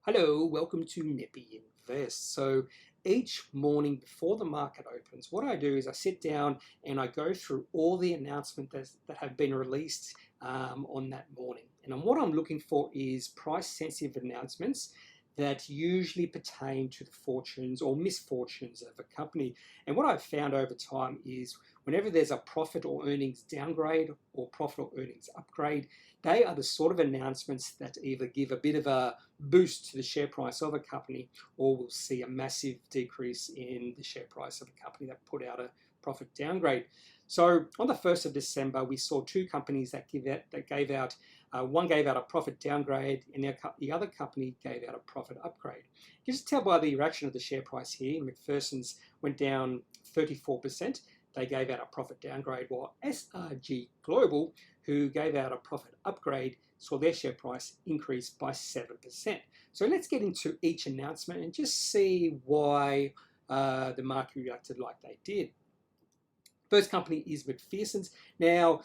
Hello, welcome to Nippy Invest. So each morning before the market opens, what I do is I sit down and I go through all the announcements that have been released on that morning. And what I'm looking for is price sensitive announcements that usually pertain to the fortunes or misfortunes of a company. And what I've found over time is whenever there's a profit or earnings downgrade or profit or earnings upgrade, they are the sort of announcements that either give a bit of a boost to the share price of a company, or we'll see a massive decrease in the share price of a company that put out a profit downgrade. So on the 1st of December, we saw two companies that gave out, one gave out a profit downgrade and the other company gave out a profit upgrade. You can just tell by the reaction of the share price here. McPherson's went down 34%. They gave out a profit downgrade, while SRG Global, who gave out a profit upgrade, saw their share price increase by 7%. So let's get into each announcement and just see why the market reacted like they did. First company is McPherson's. Now,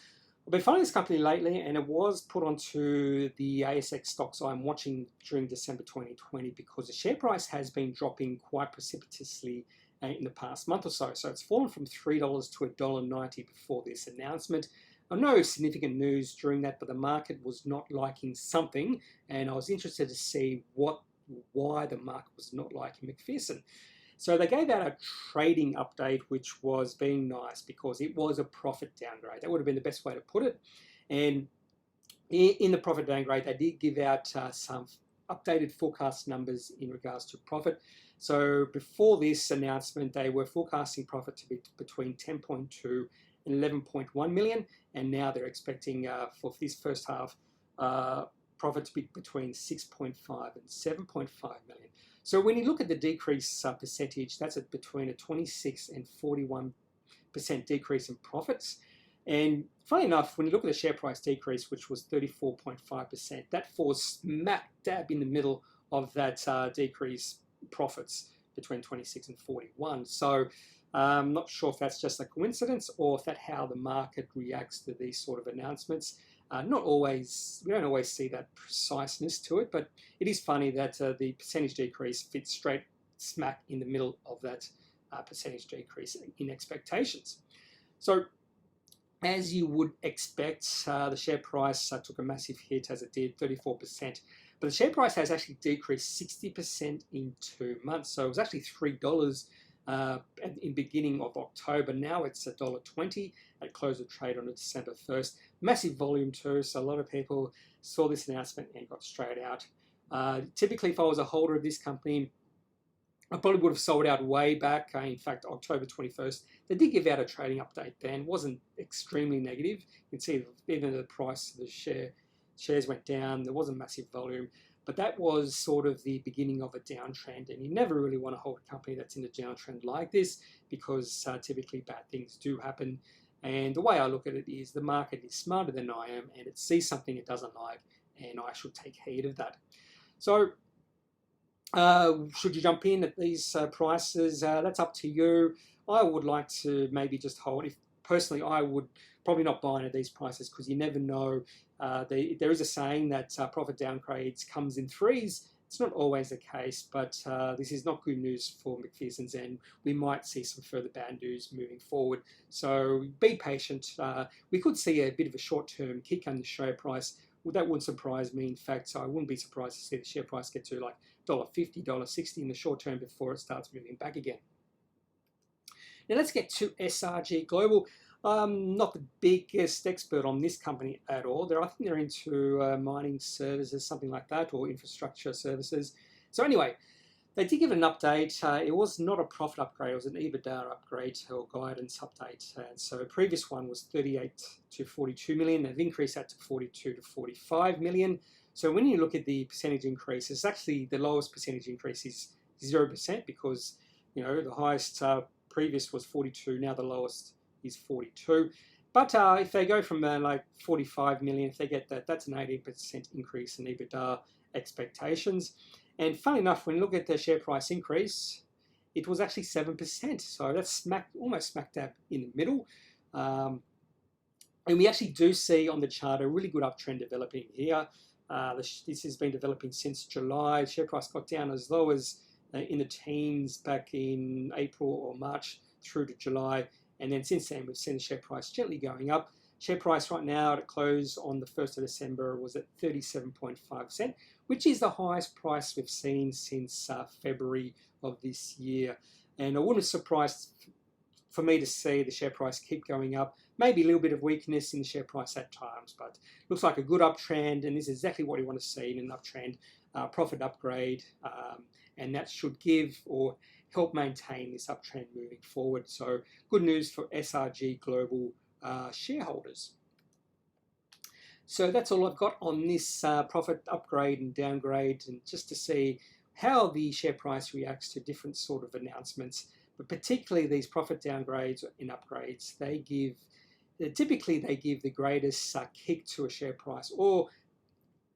I've been following this company lately, and it was put onto the ASX stocks I'm watching during December 2020 because the share price has been dropping quite precipitously in the past month or so. So it's fallen from $3 to $1.90 before this announcement. No significant news during that, but the market was not liking something, and I was interested to see why the market was not liking McPherson. So they gave out a trading update, which was being nice because it was a profit downgrade. That would have been the best way to put it. And in the profit downgrade, they did give out some updated forecast numbers in regards to profit. So before this announcement, they were forecasting profit to be between 10.2 and 11.1 million, and now they're expecting for this first half profit to be between 6.5 and 7.5 million. So when you look at the decrease percentage, that's between a 26 and 41% decrease in profits. And funny enough, when you look at the share price decrease, which was 34.5%, that falls smack dab in the middle of that decrease profits between 26 and 41. So I'm not sure if that's just a coincidence or if that's how the market reacts to these sort of announcements. Not always, we don't always see that preciseness to it, but it is funny that the percentage decrease fits straight smack in the middle of that percentage decrease in expectations. So as you would expect, the share price took a massive hit as it did, 34%. But the share price has actually decreased 60% in 2 months. So it was actually $3 in beginning of October. Now it's $1.20 at close of trade on December 1st. Massive volume too, so a lot of people saw this announcement and got straight out. Typically, if I was a holder of this company, I probably would have sold out way back. In fact, October 21st, they did give out a trading update then. It wasn't extremely negative. You can see even the price of the shares went down. There wasn't massive volume. But that was sort of the beginning of a downtrend, and you never really want to hold a company that's in a downtrend like this because typically bad things do happen. And the way I look at it is the market is smarter than I am, and it sees something it doesn't like, and I should take heed of that. So should you jump in at these prices? That's up to you. I would like to maybe just hold. Personally, I would probably not buy at these prices because you never know. There is a saying that profit downgrades comes in threes. It's not always the case, but this is not good news for McPherson's, and we might see some further bad news moving forward. So be patient. We could see a bit of a short-term kick on the share price. Well, that wouldn't surprise me. In fact, I wouldn't be surprised to see the share price get to like $1.50, $1.60 in the short term before it starts moving back again. Now let's get to SRG Global. I'm not the biggest expert on this company at all. I think they're into mining services, something like that, or infrastructure services. So anyway, they did give an update. It was not a profit upgrade. It was an EBITDA upgrade or guidance update. And so the previous one was 38 to 42 million. They've increased that to 42 to 45 million. So when you look at the percentage increase, it's actually the lowest percentage increase is 0% because, you know, the highest previous was 42. Now the lowest is 42. But if they go from like 45 million, if they get that, that's an 18% increase in EBITDA expectations. And funny enough, when you look at the share price increase, it was actually 7%. So that's almost smack dab in the middle. And we actually do see on the chart a really good uptrend developing here. This has been developing since July. Share price got down as low as in the teens back in April or March through to July. And then since then, we've seen the share price gently going up. Share price right now at close on the 1st of December was at 37.5 cents, which is the highest price we've seen since February of this year. And it wouldn't surprise for me to see the share price keep going up. Maybe a little bit of weakness in the share price at times, but looks like a good uptrend, and this is exactly what you want to see in an uptrend. Profit upgrade, and that should give or help maintain this uptrend moving forward. So good news for SRG Global shareholders. So that's all I've got on this profit upgrade and downgrade, and just to see how the share price reacts to different sort of announcements, but particularly these profit downgrades and upgrades. Typically they give the greatest kick to a share price, or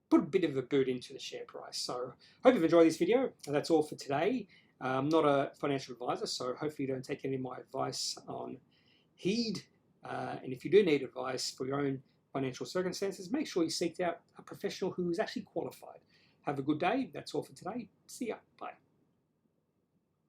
put a bit of a boot into the share price. So hope you've enjoyed this video. And that's all for today. I'm not a financial advisor, so hopefully you don't take any of my advice on heed. And if you do need advice for your own financial circumstances, make sure you seek out a professional who is actually qualified. Have a good day. That's all for today. See ya. Bye.